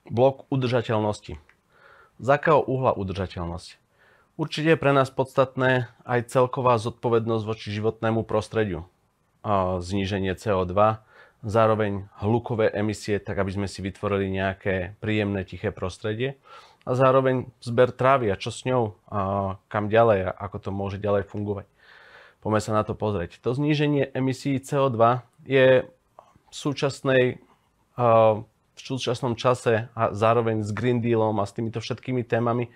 Blok udržateľnosti. Z akého uhla udržateľnosť? Určite je pre nás podstatné aj celková zodpovednosť voči životnému prostrediu. Zníženie CO2, zároveň hlukové emisie, tak aby sme si vytvorili nejaké príjemné, tiché prostredie. A zároveň zber trávy a čo s ňou, kam ďalej a ako to môže ďalej fungovať. Poďme sa na to pozrieť. To zníženie emisí CO2 je v súčasnom čase a zároveň s Green Dealom a s týmito všetkými témami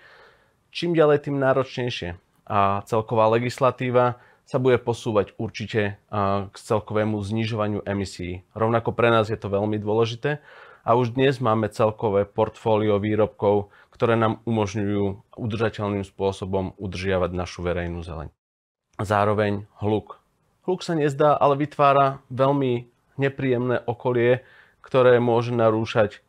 čím ďalej, tým náročnejšie. A celková legislatíva sa bude posúvať určite k celkovému znižovaniu emisí. Rovnako pre nás je to veľmi dôležité a už dnes máme celkové portfólio výrobkov, ktoré nám umožňujú udržateľným spôsobom udržiavať našu verejnú zeleň. Zároveň hluk. Hluk sa nezdá, ale vytvára veľmi nepríjemné okolie, ktoré môže narúšať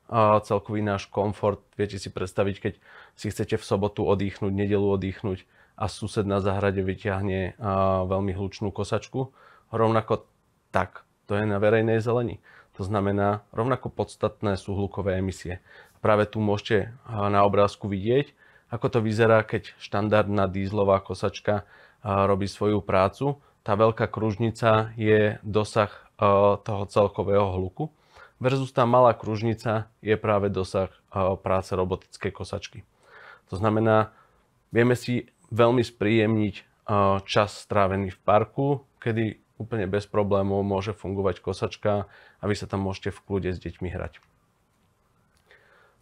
celkový náš komfort. Viete si predstaviť, keď si chcete v sobotu oddychnúť, nedeľu oddychnúť a sused na záhrade vyťahne veľmi hlučnú kosačku. Rovnako tak, to je na verejnej zeleni. To znamená, rovnako podstatné sú hlukové emisie. Práve tu môžete na obrázku vidieť, ako to vyzerá, keď štandardná dízlová kosačka robí svoju prácu. Tá veľká kružnica je dosah toho celkového hluku versus tá malá kružnica je práve dosah práce robotickej kosačky. To znamená, vieme si veľmi spríjemniť čas strávený v parku, kedy úplne bez problémov môže fungovať kosačka a vy sa tam môžete v kľude s deťmi hrať.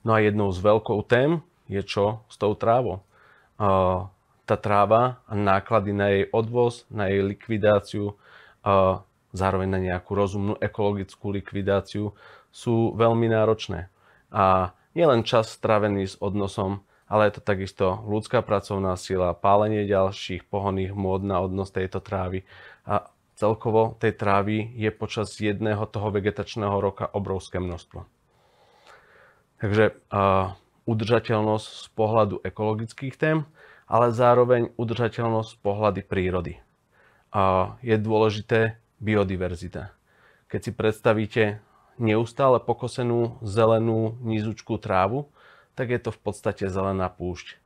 No a jednou z veľkou tém je čo s tou trávou. Tá tráva a náklady na jej odvoz, na jej likvidáciu, zároveň na nejakú rozumnú ekologickú likvidáciu sú veľmi náročné. A nielen čas strávený s odnosom, ale je to takisto ľudská pracovná sila, pálenie ďalších pohonných hmôt na odnos tejto trávy. A celkovo tej trávy je počas jedného toho vegetačného roka obrovské množstvo. Takže udržateľnosť z pohľadu ekologických tém, ale zároveň udržateľnosť z pohľadu prírody. Je dôležité biodiverzita. Keď si predstavíte neustále pokosenú zelenú nízučkú trávu, tak je to v podstate zelená púšť.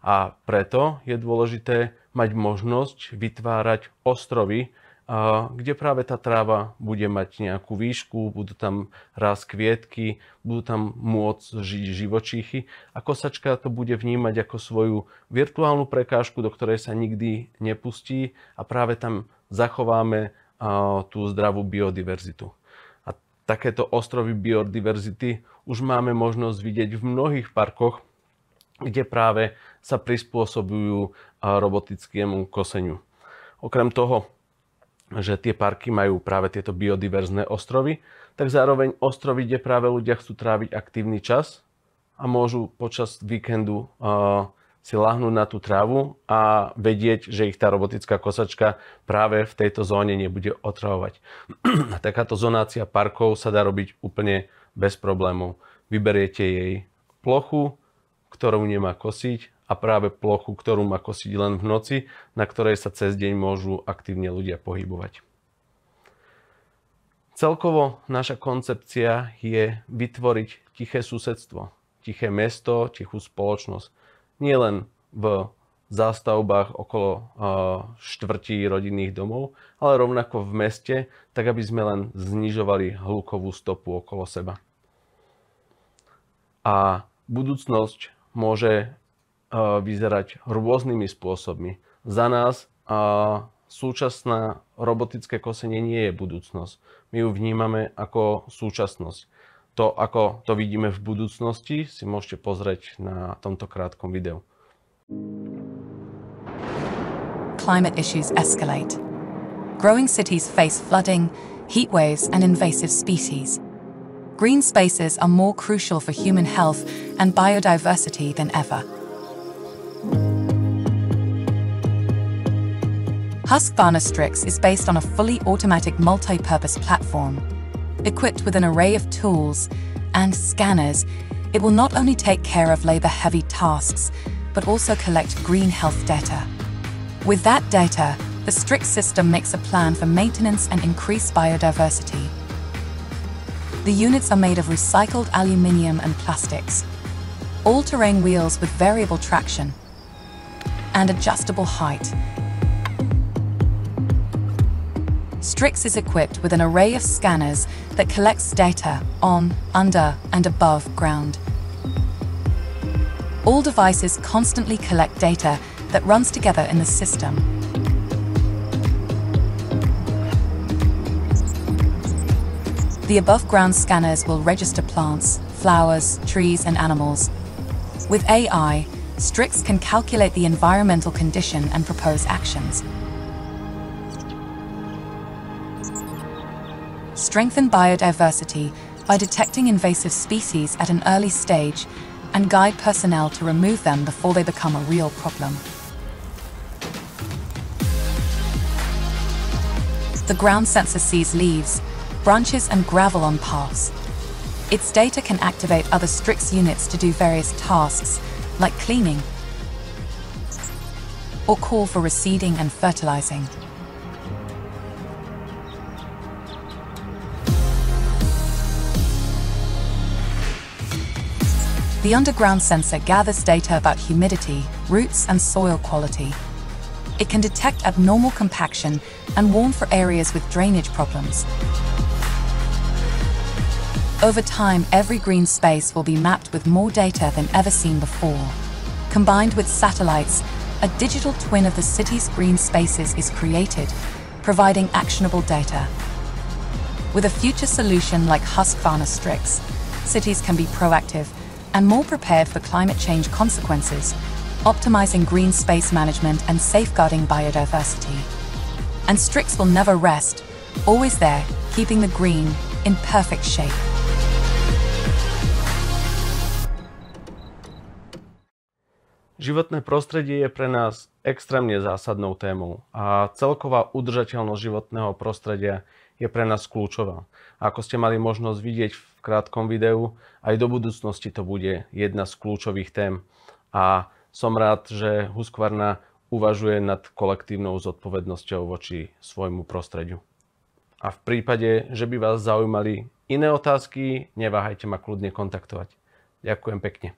A preto je dôležité mať možnosť vytvárať ostrovy, kde práve tá tráva bude mať nejakú výšku, budú tam rásť kvietky, budú tam môcť žiť živočíchy a kosačka to bude vnímať ako svoju virtuálnu prekážku, do ktorej sa nikdy nepustí a práve tam zachováme tú zdravú biodiverzitu. A takéto ostrovy biodiverzity už máme možnosť vidieť v mnohých parkoch, kde práve sa prispôsobujú robotickému koseniu. Okrem toho, že tie parky majú práve tieto biodiverzné ostrovy, tak zároveň ostrovy, kde práve ľudia chcú tráviť aktívny čas a môžu počas víkendu si lahnúť na tú trávu a vedieť, že ich tá robotická kosačka práve v tejto zóne nebude otravovať. Takáto zonácia parkov sa dá robiť úplne bez problémov. Vyberiete jej plochu, ktorú nemá kosiť a práve plochu, ktorú má kosiť len v noci, na ktorej sa cez deň môžu aktívne ľudia pohybovať. Celkovo naša koncepcia je vytvoriť tiché susedstvo, tiché mesto, tichú spoločnosť. Nie len v zástavbách okolo štvrtí rodinných domov, ale rovnako v meste, tak aby sme len znižovali hlukovú stopu okolo seba. A budúcnosť môže vyzerať rôznymi spôsobmi. Za nás súčasné robotické kosenie nie je budúcnosť. My ju vnímame ako súčasnosť. To, ako to vidíme v budúcnosti, si môžete pozrieť na tomto krátkom videu. Climate issues escalate. Growing cities face flooding, heat waves, and invasive species. Green spaces are more crucial for human health and biodiversity than ever. Husqvarna Strix is based on a fully automatic multi-purpose platform. Equipped with an array of tools and scanners, it will not only take care of labor-heavy tasks, but also collect green health data. With that data, the Strix system makes a plan for maintenance and increased biodiversity. The units are made of recycled aluminium and plastics, all-terrain wheels with variable traction, and adjustable height. Strix is equipped with an array of scanners that collects data on, under, and above ground. All devices constantly collect data that runs together in the system. The above-ground scanners will register plants, flowers, trees, and animals. With AI, Strix can calculate the environmental condition and propose actions. Strengthen biodiversity by detecting invasive species at an early stage and guide personnel to remove them before they become a real problem. The ground sensor sees leaves, branches, and gravel on paths. Its data can activate other Strix units to do various tasks, like cleaning, or call for reseeding and fertilizing. The underground sensor gathers data about humidity, roots, and soil quality. It can detect abnormal compaction and warn for areas with drainage problems. Over time, every green space will be mapped with more data than ever seen before. Combined with satellites, a digital twin of the city's green spaces is created, providing actionable data. With a future solution like Husqvarna Strix, cities can be proactive and more prepared for climate change consequences, optimizing green space management and safeguarding biodiversity. And Strix will never rest, always there, keeping the green in perfect shape. Životné prostredie je pre nás extrémne zásadnou témou a celková udržateľnosť životného prostredia je pre nás kľúčová. A ako ste mali možnosť vidieť v krátkom videu, aj do budúcnosti to bude jedna z kľúčových tém. A som rád, že Husqvarna uvažuje nad kolektívnou zodpovednosťou voči svojmu prostrediu. A v prípade, že by vás zaujímali iné otázky, neváhajte ma kľudne kontaktovať. Ďakujem pekne.